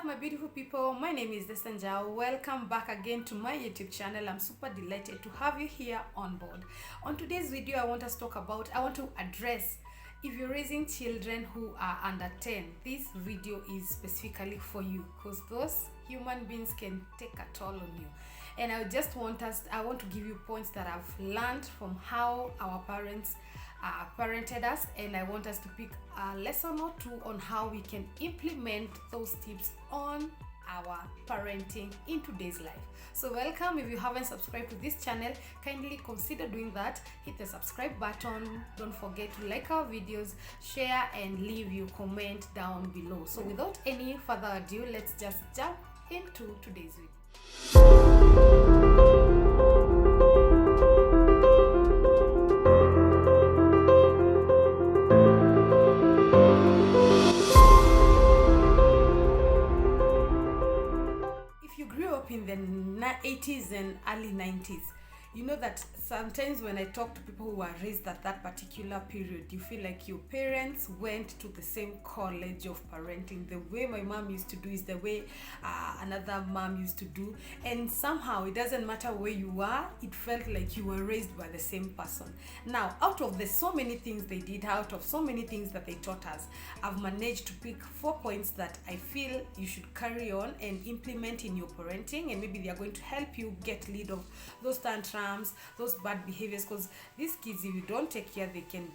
my beautiful people. My name is esthernjau. Welcome back again to my YouTube channel. I'm super delighted to have you here on board. On today's video, I want to address if you're raising children who are under 10. This video is specifically for you because those human beings can take a toll on you. And I want to give you points that I've learned from how our parents parented us, and I want us to pick a lesson or two on how we can implement those tips on our parenting in today's life. So welcome. If you haven't subscribed to this channel, kindly consider doing that. Hit the subscribe button. Don't forget to like our videos, share, and leave your comment down below. So without any further ado, let's just jump into today's video. In the 80s and early 90s, you know that sometimes when I talk to people who are raised at that particular period, you feel like your parents went to the same college of parenting. The way my mom used to do is the way another mom used to do, and somehow it doesn't matter where you are, it felt like you were raised by the same person. Now, out of the so many things they did, out of so many things that they taught us, I've managed to pick 4 points that I feel you should carry on and implement in your parenting, and maybe they are going to help you get rid of those tantrums, those bad behaviors, because these kids, if you don't take care, they can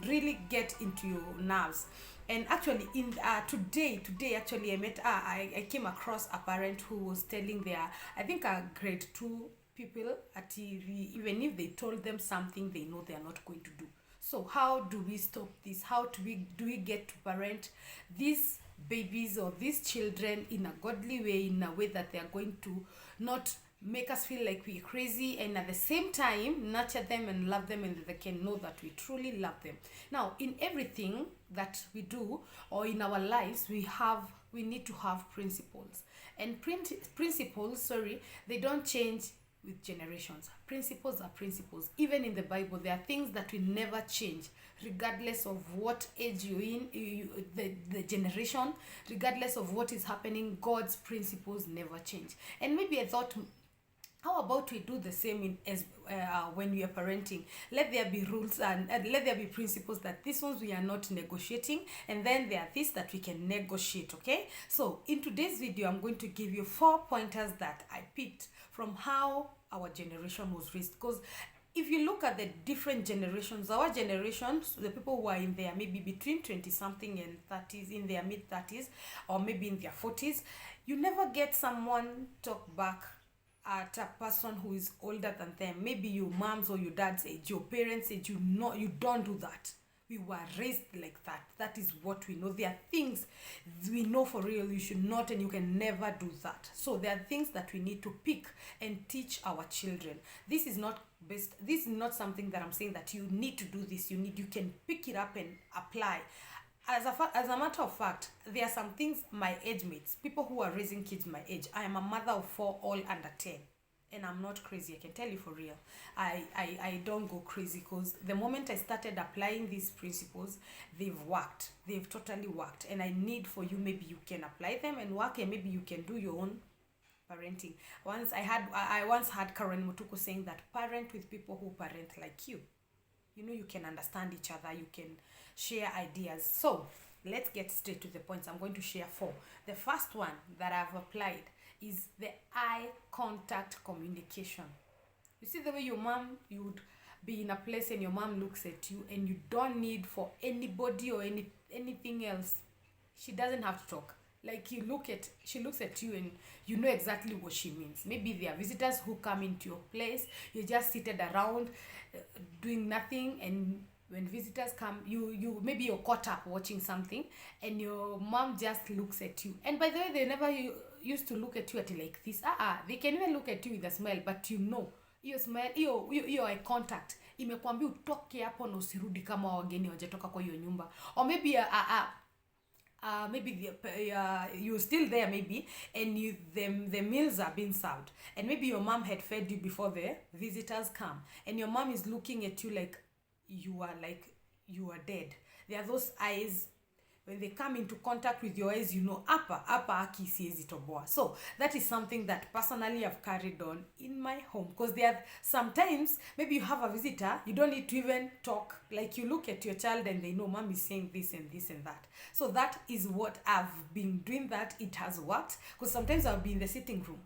really get into your nerves. And actually in today actually I came across a parent who was telling I think grade 2 people at even if they told them something, they know they are not going to do. So how do we stop this? How do we get to parent these babies or these children in a godly way, in a way that they are going to not make us feel like we're crazy, and at the same time nurture them and love them, and they can know that we truly love them. Now, in everything that we do or in our lives, we need to have principles, and principles, they don't change with generations. Principles are principles. Even in the Bible, there are things that will never change, regardless of what age you're in, the generation, regardless of what is happening. God's principles never change. And maybe I thought, how about we do the same when we are parenting? Let there be rules and let there be principles that these ones we are not negotiating, and then there are things that we can negotiate, okay? So in today's video, I'm going to give you 4 pointers that I picked from how our generation was raised. Because if you look at the different generations, our generations, the people who are in there maybe between 20-something and 30s, in their mid-30s, or maybe in their 40s, you never get someone talk back at a person who is older than them. Maybe your mom's or your dad's age, your parents' age. You don't do that. We were raised like that. That is what we know. There are things we know for real you should not, and you can never do that. So there are things that we need to pick and teach our children. This is not something that I'm saying that you need to do this. You can pick it up and apply. As a matter of fact, there are some things my age mates, people who are raising kids my age. I am a mother of 4, all under 10. And I'm not crazy, I can tell you for real. I don't go crazy, because the moment I started applying these principles, they've worked. They've totally worked. And I need for you, maybe you can apply them and work, and maybe you can do your own parenting. I once had Karen Mutuku saying that parent with people who parent like you. You know, you can understand each other, you can share ideas. So let's get straight to the points. I'm going to share 4. The first one that I've applied is the eye contact communication. You see the way your mom, you would be in a place and your mom looks at you, and you don't need for anybody or anything else. She doesn't have to talk. Like she looks at you and you know exactly what she means. Maybe there are visitors who come into your place, you're just seated around doing nothing, and when visitors come, maybe you're caught up watching something, and your mom just looks at you. And by the way, they never used to look at you at like this. They can even look at you with a smile, but you know, hiyo smile, hiyo eye contact imekwambia utoke hapo na usirudi kama wageni wajatoka kwa hiyo nyumba. Or maybe maybe you're still there, maybe, and the meals are being served, and maybe your mom had fed you before the visitors come, and your mom is looking at you like you are dead. There are those eyes when they come into contact with your eyes, you know, hapa aki siezi toboa. So that is something that personally I've carried on in my home, because there are sometimes maybe you have a visitor, you don't need to even talk, like you look at your child and they know mom is saying this and this and that. So that is what I've been doing, that it has worked, because sometimes I'll be in the sitting room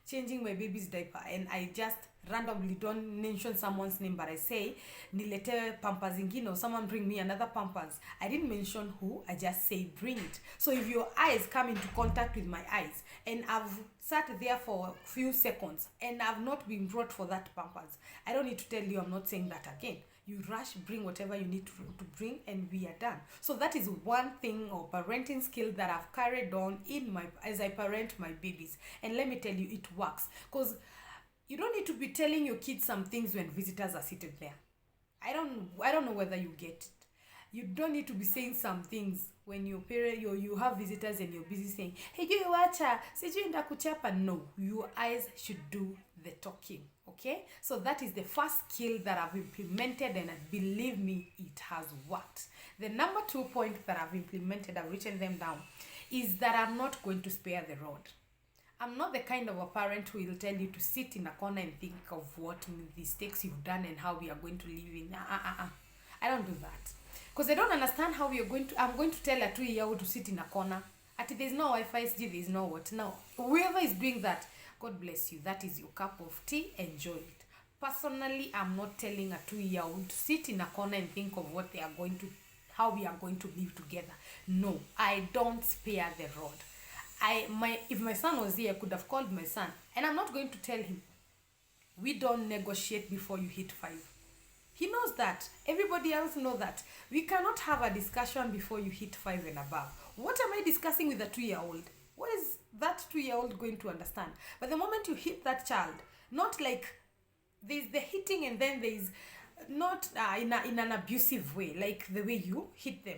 changing my baby's diaper and I just randomly don't mention someone's name, but I say nilete pampers ingine, or someone bring me another pampers. I didn't mention who, I just say bring it. So if your eyes come into contact with my eyes and I've sat there for a few seconds and I've not been brought for that pampers, I don't need to tell you I'm not saying that again. You rush, bring whatever you need to bring, and we are done. So that is one thing or parenting skill that I've carried on as I parent my babies. And let me tell you, it works. Because you don't need to be telling your kids some things when visitors are seated there. I don't know whether you get it. You don't need to be saying some things when you have visitors and you're busy saying, hey, you wacha, sijui ndakuchapa. No, your eyes should do the talking. Okay, so that is the first skill that I've implemented, and believe me, it has worked. The number 2 point that I've implemented, I've written them down, is that I'm not going to spare the rod. I'm not the kind of a parent who will tell you to sit in a corner and think of what mistakes you've done and how we are going to live in. I don't do that, because I don't understand how I'm going to tell a 2-year-old to sit in a corner. There's no Wi-Fi, there's no what. Now, whoever is doing that, God bless you. That is your cup of tea. Enjoy it. Personally, I'm not telling a 2-year-old to sit in a corner and think of how we are going to live together. No, I don't spare the rod. If my son was here, I could have called my son, and I'm not going to tell him, we don't negotiate before you hit 5. He knows that. Everybody else knows that. We cannot have a discussion before you hit 5 and above. What am I discussing with a 2-year-old? What is that 2-year-old going to understand? But the moment you hit that child, not like there's the hitting and then there's not in an abusive way, like the way you hit them.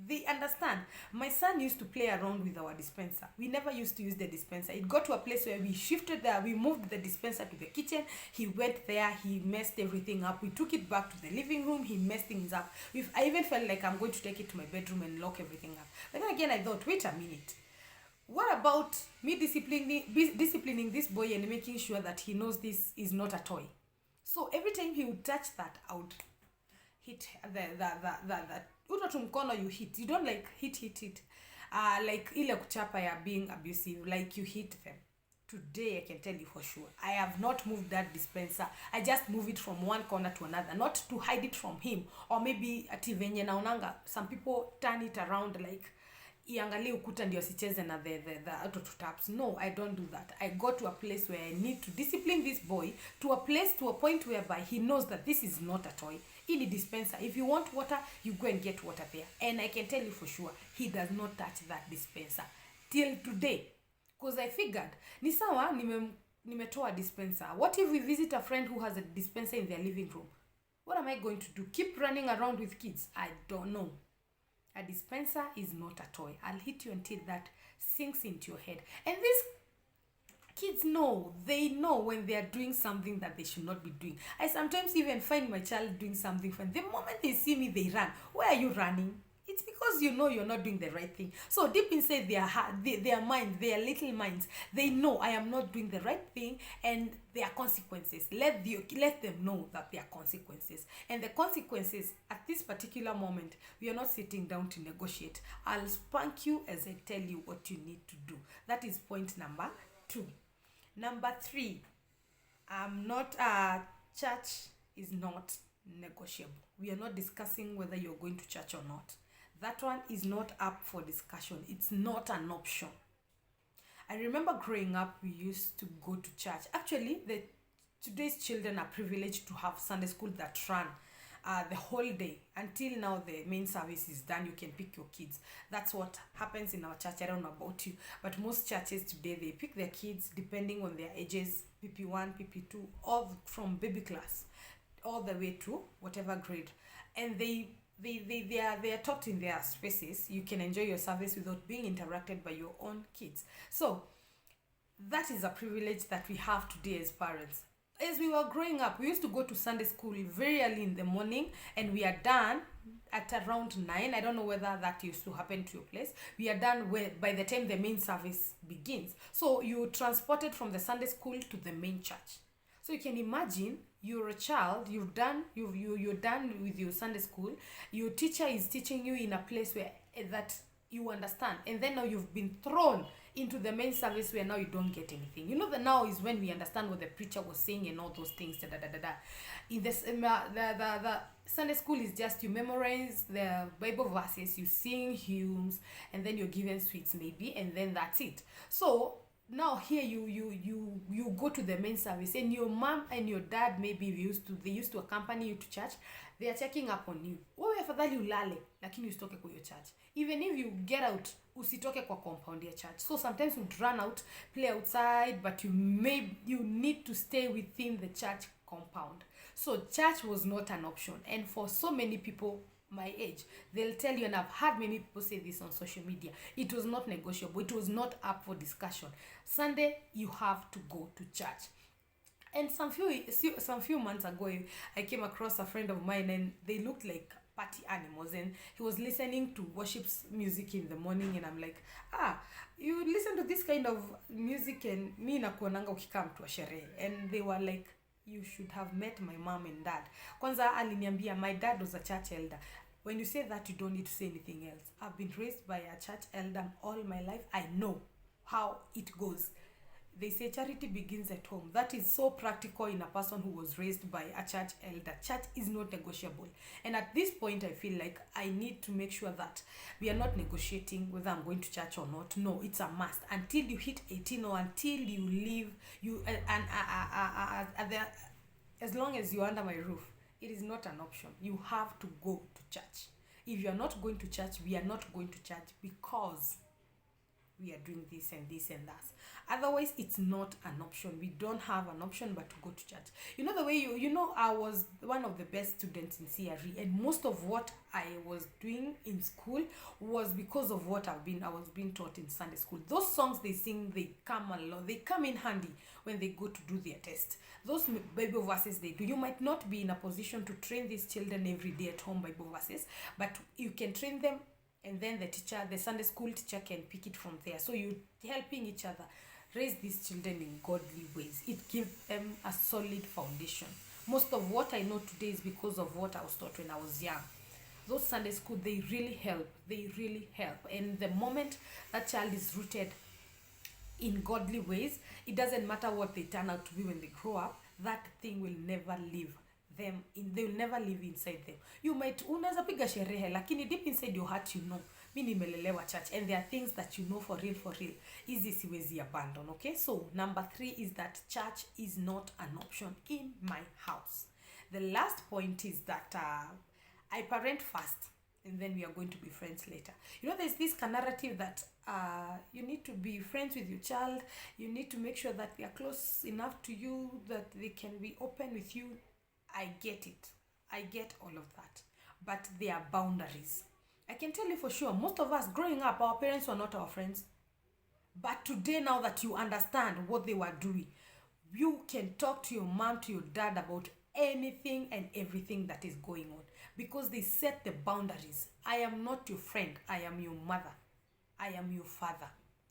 They understand. My son used to play around with our dispenser. We never used to use the dispenser. It got to a place where we moved the dispenser to the kitchen. He went there, he messed everything up. We took it back to the living room, he messed things up. I even felt like I'm going to take it to my bedroom and lock everything up. But then again, I thought, wait a minute. What about me disciplining this boy and making sure that he knows this is not a toy? So every time he would touch that, I would hit the uto mkono you hit. You don't like hit. Like ile kuchapa ya being abusive, like you hit them. Today, I can tell you for sure, I have not moved that dispenser. I just move it from one corner to another, not to hide it from him. Or maybe ati venye naonanga, some people turn it around like iangalie ukuta ndio sicheze na the auto taps. No, I don't do that. I go to a place where I need to discipline this boy to a point whereby he knows that this is not a toy. In the dispenser, if you want water, you go and get water there. And I can tell you for sure, he does not touch that dispenser till today. Because I figured, ni sawa nimetoa dispenser. What if we visit a friend who has a dispenser in their living room? What am I going to do? Keep running around with kids? I don't know. A dispenser is not a toy. I'll hit you until that sinks into your head. And these kids know. They know when they are doing something that they should not be doing. I sometimes even find my child doing something fun. The moment they see me, they run. Where are you running? It's because you know you're not doing the right thing. So deep inside their mind, their little minds, they know I am not doing the right thing, and there are consequences. Let them know that there are consequences. And the consequences at this particular moment, we are not sitting down to negotiate. I'll spank you as I tell you what you need to do. That is point number 2. Number 3, church is not negotiable. We are not discussing whether you're going to church or not. That one is not up for discussion. It's not an option. I remember growing up, we used to go to church. Actually, today's children are privileged to have Sunday school that run the whole day. Until now, the main service is done. You can pick your kids. That's what happens in our church. I don't know about you, but most churches today, they pick their kids depending on their ages, PP1, PP2, or from baby class, all the way to whatever grade. And they are taught in their spaces. You can enjoy your service without being interrupted by your own kids. So that is a privilege that we have today as parents. As we were growing up, we used to go to Sunday school very early in the morning, and we are done at around 9. I don't know whether that used to happen to your place. We are done by the time the main service begins. So you transported from the Sunday school to the main church. So you can imagine you're a child, you're done with your Sunday school. Your teacher is teaching you in a place where that you understand, and then now you've been thrown into the main service where now you don't get anything. You know that now is when we understand what the preacher was saying and all those things. In this the Sunday school is just you memorize the Bible verses, you sing hymns, and then you're given sweets maybe, and then that's it. So now here you go to the main service, and your mom and your dad maybe they used to accompany you to church. They are checking up on you. Wewe afadhali ulale lakini usitoke kwa your church. Even if you get out, usitoke kwa compound ya church. So sometimes you'd run out, play outside, but you need to stay within the church compound. So church was not an option. And for so many people my age, they'll tell you, and I've heard many people say this on social media, it was not negotiable, it was not up for discussion. Sunday you have to go to church. And some few months ago, I came across a friend of mine, and they looked like party animals, and he was listening to worship music in the morning, and I'm like, you listen to this kind of music, and mi nakuonanga ukikam to a sherehe. And they were like, you should have met my mom and dad. Kwanza aliniambia my dad was a church elder. When you say that, you don't need to say anything else. I've been raised by a church elder all my life. I know how it goes. They say charity begins at home. That is so practical in a person who was raised by a church elder. Church is not negotiable. And at this point, I feel like I need to make sure that we are not negotiating whether I'm going to church or not. No, it's a must. Until you hit 18 or until you leave, as long as you're under my roof, it is not an option. You have to go to church. If you are not going to church, we are not going to church because we are doing this and this and that. Otherwise, it's not an option. We don't have an option but to go to church. You know the way I was one of the best students in CRE, and most of what I was doing in school was because of what I was being taught in Sunday school. Those songs they sing, they come along, they come in handy when they go to do their test. Those Bible verses they do. You might not be in a position to train these children every day at home Bible verses, but you can train them, and then the Sunday school teacher can pick it from there. So you're helping each other raise these children in godly ways. It gives them a solid foundation. Most of what I know today is because of what I was taught when I was young. Those Sunday school, they really help. They really help. And the moment that child is rooted in godly ways, it doesn't matter what they turn out to be when they grow up, that thing will never leave them they will never live inside them. You might unaweza piga sherehe, lakini deep inside your heart you know mi nimelelewa church, and there are things that you know for real hizi siwezi abandon. Okay, so number 3 is that church is not an option in my house. The last point is that I parent first, and then we are going to be friends later. You know, there's this narrative that you need to be friends with your child, you need to make sure that they are close enough to you that they can be open with you. I get it. I get all of that. But there are boundaries. I can tell you for sure, most of us growing up, our parents were not our friends. But today, now that you understand what they were doing, you can talk to your mom, to your dad about anything and everything that is going on. Because they set the boundaries. I am not your friend. I am your mother. I am your father.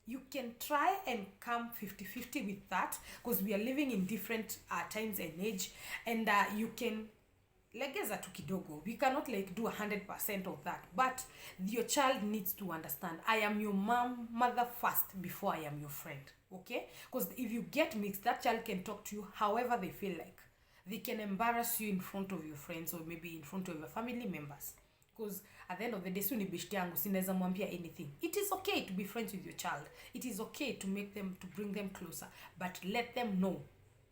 You can try and come 50-50 with that, because we are living in different times and age, and you can legeza tu kidogo. We cannot do 100% of that, but your child needs to understand I am your mother first before I am your friend. Okay, because if you get mixed, that child can talk to you however they feel like. They can embarrass you in front of your friends, or maybe in front of your family members. Because at the end of the day, suni beshte yangu sinaweza mwambia anything. It is okay to be friends with your child. It is okay to bring them closer, but let them know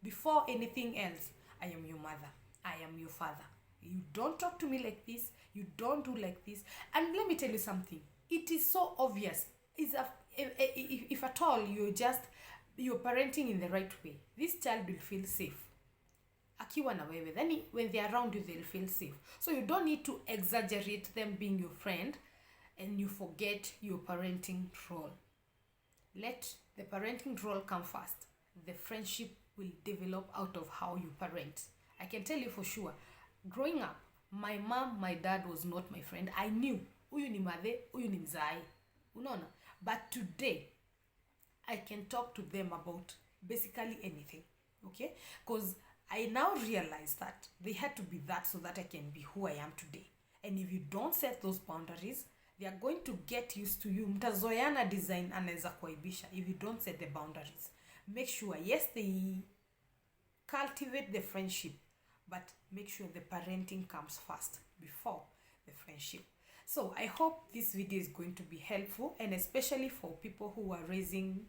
before anything else, I am your mother, I am your father. You don't talk to me like this, you don't do like this. And let me tell you something, it is so obvious. If at all you're parenting in the right way, this child will feel safe. Akiwa na wewe, then when they are around you, they'll feel safe. So you don't need to exaggerate them being your friend and you forget your parenting role. Let the parenting role come first. The friendship will develop out of how you parent. I can tell you for sure, growing up, My mom, my dad was not my friend. I knew huyu ni madhe, huyu ni mzai, unaona. But today I can talk to them about basically anything, okay? Because I now realize that they had to be that so that I can be who I am today. And if you don't set those boundaries, they are going to get used to you. Mtazoeana design anaweza kuaibisha if you don't set the boundaries. Make sure, yes, they cultivate the friendship, but make sure the parenting comes first before the friendship. So I hope this video is going to be helpful, and especially for people who are raising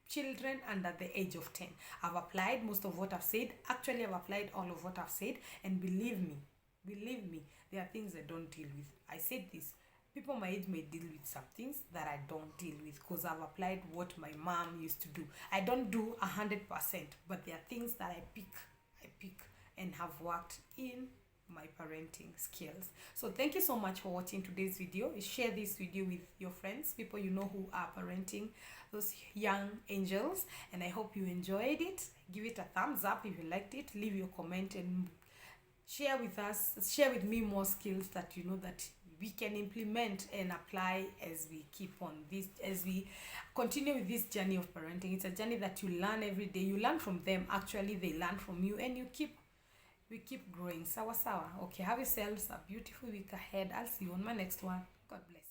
children under the age of 10. I've applied most of what I've said. Actually, I've applied all of what I've said, and believe me, there are things I don't deal with. I said this, people my age may deal with some things that I don't deal with because I've applied what my mom used to do. I don't do 100%, but there are things that I pick and have worked in my parenting skills. So thank you so much for watching today's video. Share this video with your friends, people you know who are parenting those young angels, and I hope you enjoyed it. Give it a thumbs up if you liked it. Leave your comment and share with me more skills that you know that we can implement and apply as we continue with this journey of parenting. It's a journey that you learn every day. You learn from them, actually they learn from you, and we keep growing. Sawa. Okay, have yourselves a beautiful week ahead. I'll see you on my next one. God bless.